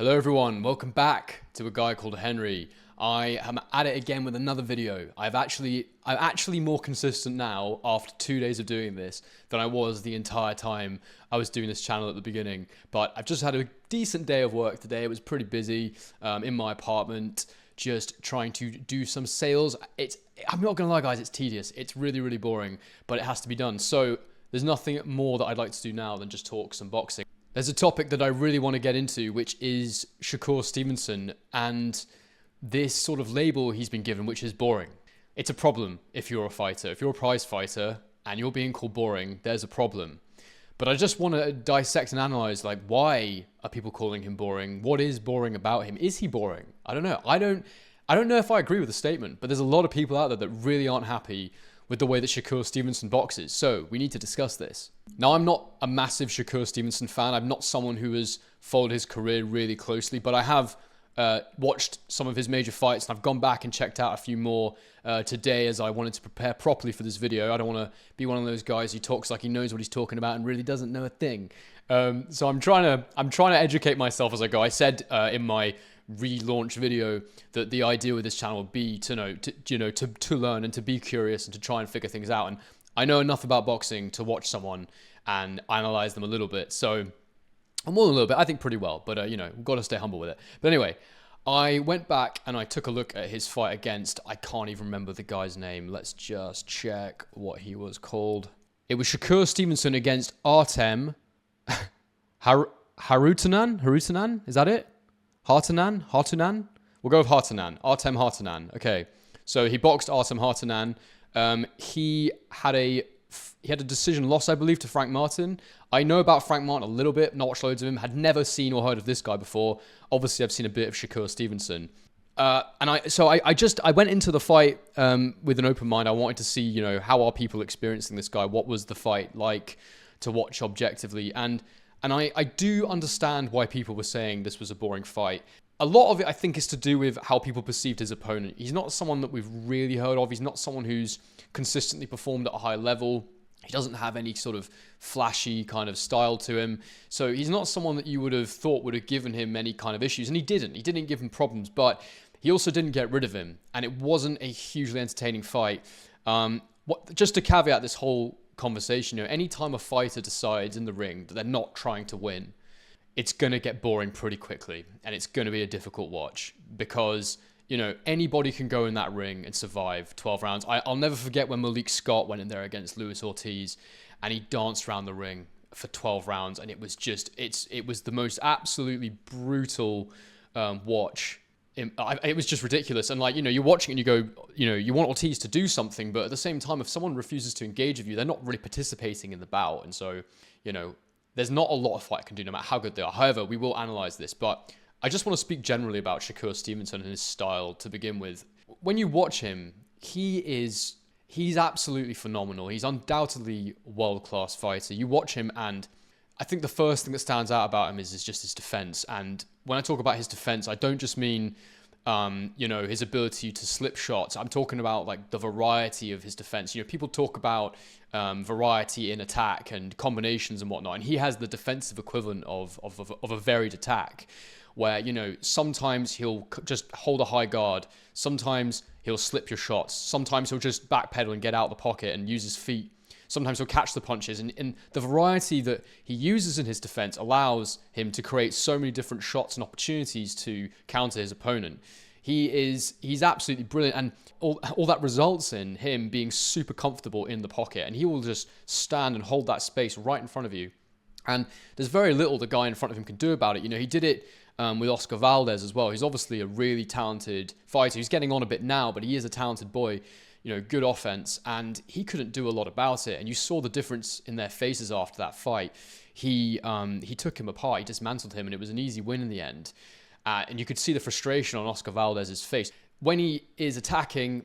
Hello everyone, welcome back to a guy called Henry. I am at it again with another video. I'm actually more consistent now after 2 days of doing this than I was the entire time I was doing this channel at the beginning. But I've just had a decent day of work today. It was pretty busy in my apartment, just trying to do some sales. I'm not gonna lie guys, it's tedious. It's really, really boring, but it has to be done. So there's nothing more that I'd like to do now than just talk some boxing. There's a topic that I really want to get into, which is Shakur Stevenson and this sort of label he's been given, which is boring. It's a problem if you're a fighter. If you're a prize fighter and you're being called boring, there's a problem. But I just want to dissect and analyze, like, why are people calling him boring? What is boring about him? Is he boring? I don't know. I don't know if I agree with the statement, but there's a lot of people out there that really aren't happy with the way that Shakur Stevenson boxes. So we need to discuss this. Now, I'm not a massive Shakur Stevenson fan. I'm not someone who has followed his career really closely, but I have watched some of his major fights, and I've gone back and checked out a few more today as I wanted to prepare properly for this video. I don't want to be one of those guys who talks like he knows what he's talking about and really doesn't know a thing. So I'm trying to educate myself as I go. I said in my relaunch video that the idea with this channel would be to learn and to be curious and to try and figure things out. And I know enough about boxing to watch someone and analyze them a little bit. So more than a little bit, I think pretty well, but we've got to stay humble with it. But anyway, I went back and I took a look at his fight against, I can't even remember the guy's name. Let's just check what he was called. It was Shakur Stevenson against Artem Harutanen? Is that it? Hartunan? We'll go with Hartunan. Artem Hartunan. Okay. So he boxed Artem Hartunan. He had a decision loss, I believe, to Frank Martin. I know about Frank Martin a little bit, not watched loads of him, had never seen or heard of this guy before. Obviously, I've seen a bit of Shakur Stevenson. I went into the fight with an open mind. I wanted to see, how are people experiencing this guy? What was the fight like to watch objectively? And I do understand why people were saying this was a boring fight. A lot of it, I think, is to do with how people perceived his opponent. He's not someone that we've really heard of. He's not someone who's consistently performed at a high level. He doesn't have any sort of flashy kind of style to him. So he's not someone that you would have thought would have given him any kind of issues. And he didn't. He didn't give him problems, but he also didn't get rid of him. And it wasn't a hugely entertaining fight. Just to caveat this whole conversation, anytime a fighter decides in the ring that they're not trying to win, it's going to get boring pretty quickly, and it's going to be a difficult watch because, anybody can go in that ring and survive 12 rounds. I'll never forget when Malik Scott went in there against Luis Ortiz and he danced around the ring for 12 rounds, and it was just, it was the most absolutely brutal watch. It was just ridiculous. And you're watching and you go, you want Ortiz to do something, but at the same time, if someone refuses to engage with you, they're not really participating in the bout. And so, there's not a lot a fighter can do no matter how good they are. However, we will analyze this, but I just want to speak generally about Shakur Stevenson and his style to begin with. When you watch him, he's absolutely phenomenal. He's undoubtedly a world-class fighter. You watch him, and I think the first thing that stands out about him is just his defense. And when I talk about his defense, I don't just mean, his ability to slip shots. I'm talking about the variety of his defense. People talk about variety in attack and combinations and whatnot, and he has the defensive equivalent of a varied attack, where sometimes he'll just hold a high guard, sometimes he'll slip your shots, sometimes he'll just backpedal and get out of the pocket and use his feet. Sometimes he'll catch the punches, and the variety that he uses in his defense allows him to create so many different shots and opportunities to counter his opponent. He's absolutely brilliant, and all that results in him being super comfortable in the pocket, and he will just stand and hold that space right in front of you. And there's very little the guy in front of him can do about it. He did it with Oscar Valdez as well. He's obviously a really talented fighter. He's getting on a bit now, but he is a talented boy. Good offense, and he couldn't do a lot about it. And you saw the difference in their faces after that fight. He took him apart, he dismantled him, and it was an easy win in the end. And you could see the frustration on Oscar Valdez's face. When he is attacking,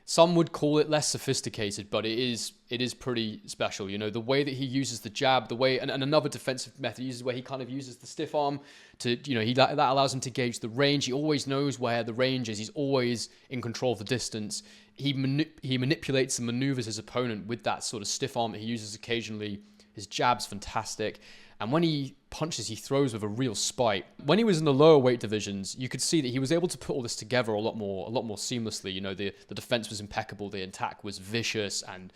some would call it less sophisticated, but it is pretty special. The way that he uses the jab, and another defensive method he uses where he kind of uses the stiff arm to, that allows him to gauge the range. He always knows where the range is. He's always in control of the distance. He manipulates and maneuvers his opponent with that sort of stiff arm that he uses occasionally. His jab's fantastic. And when he punches, he throws with a real spite. When he was in the lower weight divisions, you could see that he was able to put all this together a lot more seamlessly. You know, the defense was impeccable, the attack was vicious and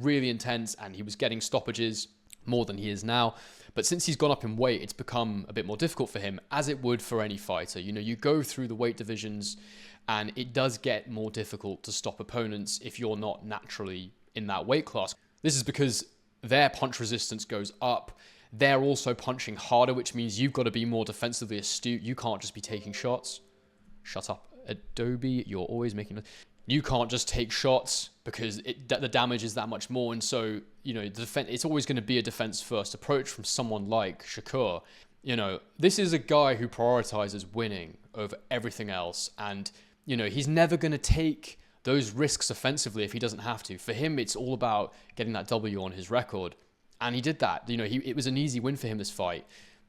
really intense, and he was getting stoppages more than he is now. But since he's gone up in weight, it's become a bit more difficult for him, as it would for any fighter. You know, you go through the weight divisions, and it does get more difficult to stop opponents if you're not naturally in that weight class. This is because their punch resistance goes up. They're also punching harder, which means you've got to be more defensively astute. You can't just be taking shots. Shut up, Adobe. You're always making... You can't just take shots because the damage is that much more. And so, you know, the defense, it's always going to be a defense-first approach from someone like Shakur. You know, this is a guy who prioritizes winning over everything else. And, you know, he's never going to take those risks offensively if he doesn't have to. For him, it's all about getting that W on his record. And he did that. You know, it was an easy win for him, this fight.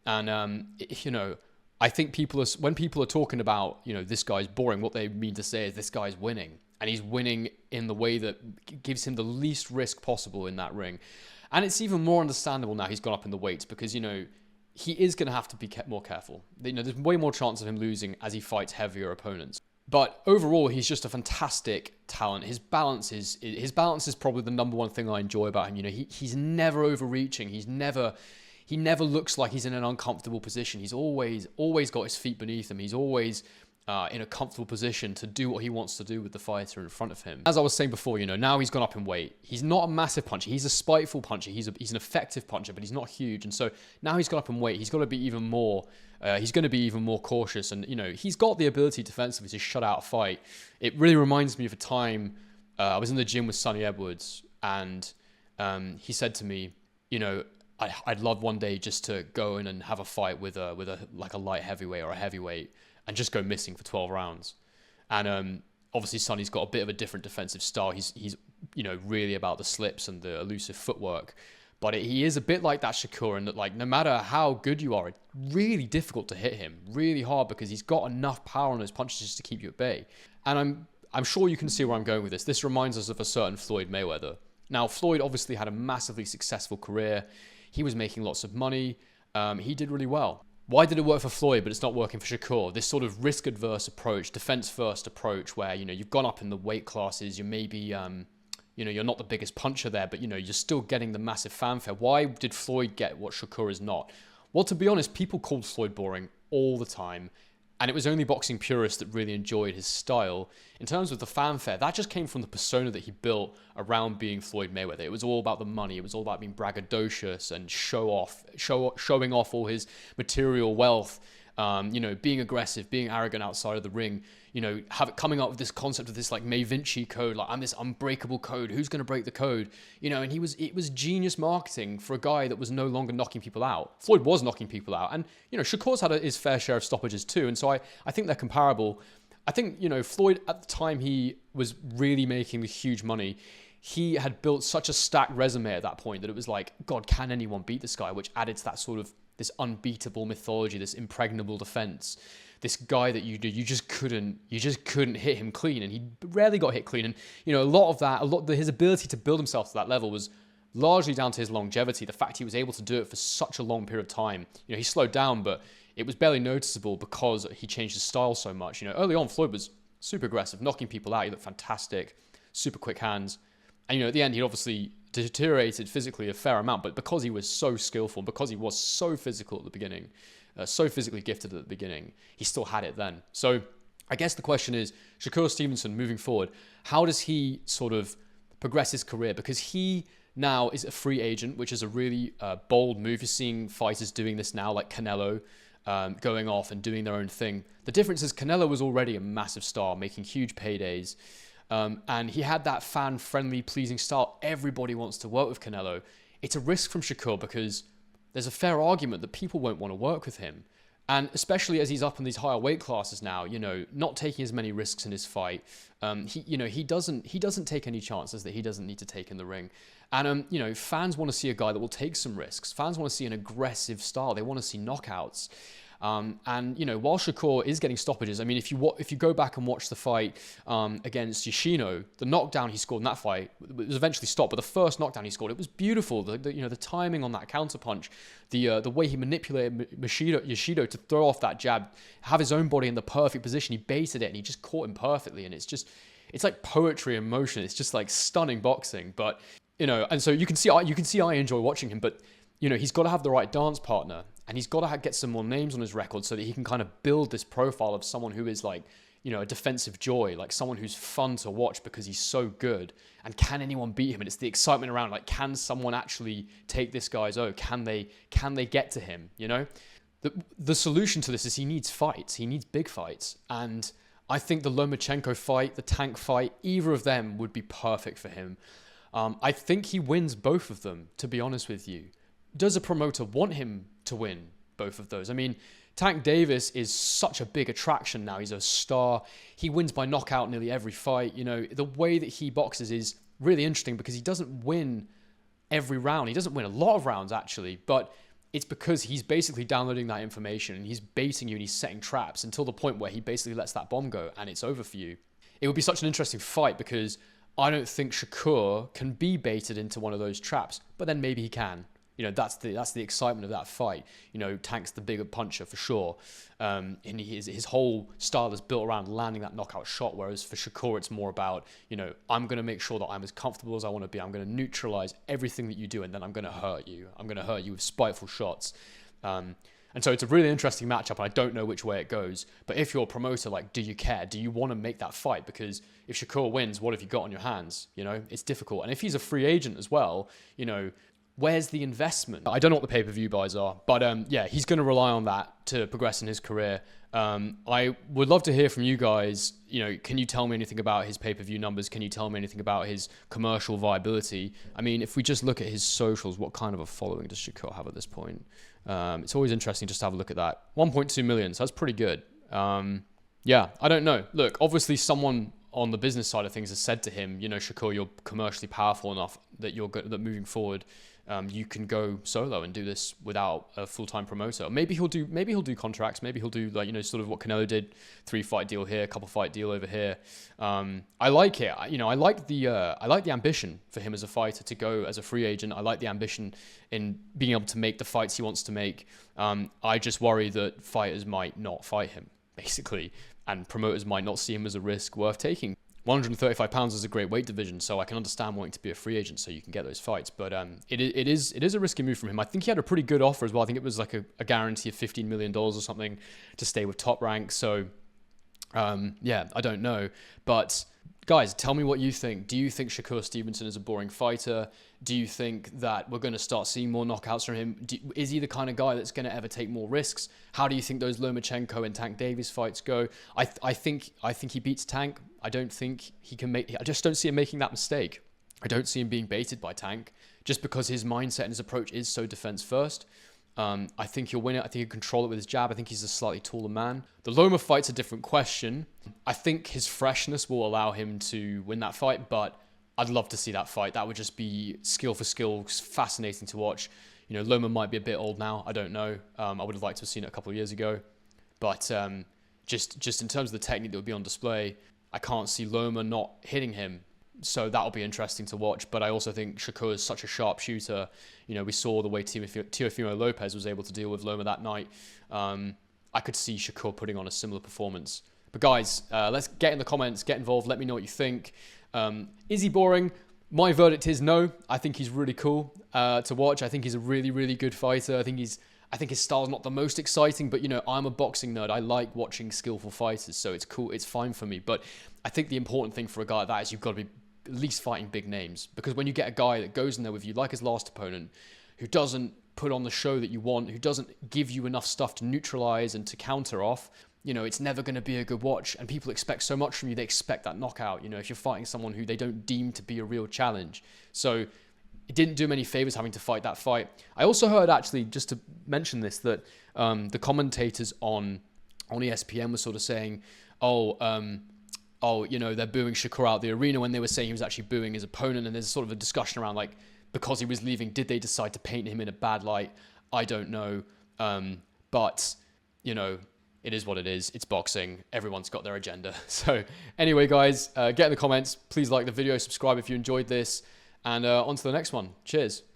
And, you know, I think when people are talking about, you know, this guy's boring, what they mean to say is this guy's winning. And he's winning in the way that gives him the least risk possible in that ring. And it's even more understandable now he's gone up in the weights because, you know, he is going to have to be more careful. You know, there's way more chance of him losing as he fights heavier opponents. But overall, he's just a fantastic talent. His balance is probably the number one thing I enjoy about him. You know, he's never overreaching. He never looks like he's in an uncomfortable position. He's always got his feet beneath him. He's always in a comfortable position to do what he wants to do with the fighter in front of him. As I was saying before, you know, now he's gone up in weight. He's not a massive puncher. He's a spiteful puncher. He's an effective puncher, but he's not huge. And so now he's gone up in weight. He's got to be even more. He's going to be even more cautious. And you know, he's got the ability defensively to shut out a fight. It really reminds me of a time I was in the gym with Sonny Edwards, and he said to me, you know, I'd love one day just to go in and have a fight with a light heavyweight or a heavyweight, and just go missing for 12 rounds. And obviously Sonny's got a bit of a different defensive style. He's you know, really about the slips and the elusive footwork. But he is a bit like that Shakur, and that, like, no matter how good you are, it's really difficult to hit him, really hard, because he's got enough power on those punches just to keep you at bay. And I'm sure you can see where I'm going with this. This reminds us of a certain Floyd Mayweather. Now, Floyd obviously had a massively successful career. He was making lots of money. He did really well. Why did it work for Floyd, but it's not working for Shakur? This sort of risk-adverse approach, defense-first approach, where, you know, you've gone up in the weight classes, you're maybe, you know, you're not the biggest puncher there, but, you know, you're still getting the massive fanfare. Why did Floyd get what Shakur is not? Well, to be honest, people called Floyd boring all the time, and it was only boxing purists that really enjoyed his style. In terms of the fanfare, that just came from the persona that he built around being Floyd Mayweather. It was all about the money. It was all about being braggadocious and showing off all his material wealth, you know, being aggressive, being arrogant outside of the ring, you know, coming up with this concept of this like May Vinci code, like I'm this unbreakable code. Who's going to break the code? You know, and it was genius marketing for a guy that was no longer knocking people out. Floyd was knocking people out. And, you know, Shakur's had his fair share of stoppages too. And so I think they're comparable. I think, you know, Floyd, at the time he was really making the huge money, he had built such a stacked resume at that point that it was like, God, can anyone beat this guy? Which added to that sort of this unbeatable mythology, this impregnable defense, this guy that you just couldn't hit him clean, and he rarely got hit clean. And, you know, his ability to build himself to that level was largely down to his longevity, the fact he was able to do it for such a long period of time. You know, he slowed down, but it was barely noticeable because he changed his style so much. You know, early on, Floyd was super aggressive, knocking people out. He looked fantastic, super quick hands. And, you know, at the end, he obviously deteriorated physically a fair amount, but because he was so skillful, because he was so physical at the beginning, so physically gifted at the beginning, he still had it then. So I guess the question is, Shakur Stevenson moving forward, how does he sort of progress his career? Because he now is a free agent, which is a really bold move. You're seeing fighters doing this now, like Canelo, going off and doing their own thing. The difference is Canelo was already a massive star, making huge paydays. And he had that fan-friendly, pleasing style. Everybody wants to work with Canelo. It's a risk from Shakur because there's a fair argument that people won't want to work with him. And especially as he's up in these higher weight classes now, you know, not taking as many risks in his fight. He doesn't take any chances that he doesn't need to take in the ring. And, you know, fans want to see a guy that will take some risks. Fans want to see an aggressive style. They want to see knockouts. And while Shakur is getting stoppages, I mean, if you go back and watch the fight against Yoshino, the knockdown he scored in that fight was eventually stopped, but the first knockdown he scored, it was beautiful. The timing on that counterpunch, the way he manipulated Yoshino to throw off that jab, have his own body in the perfect position. He baited it and he just caught him perfectly, and it's like poetry in motion. It's just like stunning boxing. But and so you can see I enjoy watching him, but he's got to have the right dance partner, and he's got to get some more names on his record so that he can kind of build this profile of someone who is like, a defensive joy, like someone who's fun to watch because he's so good. And can anyone beat him? And it's the excitement around, like, can someone actually take this guy's Can they get to him? The solution to this is he needs fights. He needs big fights. And I think the Lomachenko fight, the Tank fight, either of them would be perfect for him. I think he wins both of them, to be honest with you. Does a promoter want him to win both of those? I mean, Tank Davis is such a big attraction now. He's a star. He wins by knockout nearly every fight. The way that he boxes is really interesting because he doesn't win every round. He doesn't win a lot of rounds, actually, but it's because he's basically downloading that information and he's baiting you and he's setting traps until the point where he basically lets that bomb go and it's over for you. It would be such an interesting fight because I don't think Shakur can be baited into one of those traps, but then maybe he can. That's the excitement of that fight. Tank's the bigger puncher for sure. And his whole style is built around landing that knockout shot, whereas for Shakur, it's more about, I'm going to make sure that I'm as comfortable as I want to be. I'm going to neutralize everything that you do, and then I'm going to hurt you. I'm going to hurt you with spiteful shots. And so it's a really interesting matchup, and I don't know which way it goes. But if you're a promoter, like, do you care? Do you want to make that fight? Because if Shakur wins, what have you got on your hands? It's difficult. And if he's a free agent as well, where's the investment? I don't know what the pay-per-view buys are, but he's going to rely on that to progress in his career. I would love to hear from you guys. Can you tell me anything about his pay-per-view numbers? Can you tell me anything about his commercial viability? I mean, if we just look at his socials, what kind of a following does Shakur have at this point? It's always interesting just to have a look at that. 1.2 million, so that's pretty good. I don't know. Look, obviously someone on the business side of things has said to him, Shakur, you're commercially powerful enough that that moving forward, you can go solo and do this without a full-time promoter. Maybe he'll do contracts. Maybe he'll do sort of what Canelo did, 3-fight deal here, couple fight deal over here. I like it. I like the ambition for him as a fighter to go as a free agent. I like the ambition in being able to make the fights he wants to make. I just worry that fighters might not fight him, basically, and promoters might not see him as a risk worth taking. 135 pounds is a great weight division, so I can understand wanting to be a free agent so you can get those fights. But it is a risky move from him. I think he had a pretty good offer as well. I think it was like a guarantee of $15 million or something to stay with Top Rank. So I don't know. But guys, tell me what you think. Do you think Shakur Stevenson is a boring fighter? Do you think that we're going to start seeing more knockouts from him? Is he the kind of guy that's going to ever take more risks? How do you think those Lomachenko and Tank Davis fights go? I think he beats Tank. I don't think he can I just don't see him making that mistake. I don't see him being baited by Tank just because his mindset and his approach is so defense first. I think he'll win it. I think he'll control it with his jab. I think he's a slightly taller man. The Loma fight's a different question. I think his freshness will allow him to win that fight, but I'd love to see that fight. That would just be skill for skill, fascinating to watch. Loma might be a bit old now. I don't know. I would have liked to have seen it a couple of years ago. But just in terms of the technique that would be on display, I can't see Loma not hitting him. So that'll be interesting to watch. But I also think Shakur is such a sharp shooter. We saw the way Teofimo Lopez was able to deal with Loma that night. I could see Shakur putting on a similar performance. But guys, let's get in the comments, get involved. Let me know what you think. Is he boring? My verdict is no. I think he's really cool to watch. I think he's a really, really good fighter. I think his style's not the most exciting, but I'm a boxing nerd. I like watching skillful fighters, so it's cool. It's fine for me. But I think the important thing for a guy like that is you've got to be at least fighting big names, because when you get a guy that goes in there with you, like his last opponent, who doesn't put on the show that you want, who doesn't give you enough stuff to neutralize and to counter off, it's never going to be a good watch. And people expect so much from you. They expect that knockout, if you're fighting someone who they don't deem to be a real challenge. So it didn't do him any favors having to fight that fight. I also heard, actually, just to mention this, that the commentators on ESPN were sort of saying, they're booing Shakur out the arena, when they were saying he was actually booing his opponent. And there's sort of a discussion around, like, because he was leaving, did they decide to paint him in a bad light? I don't know. But you know, it is what it is. It's boxing. Everyone's got their agenda. So anyway, guys, get in the comments. Please like the video, subscribe if you enjoyed this, and on to the next one. Cheers.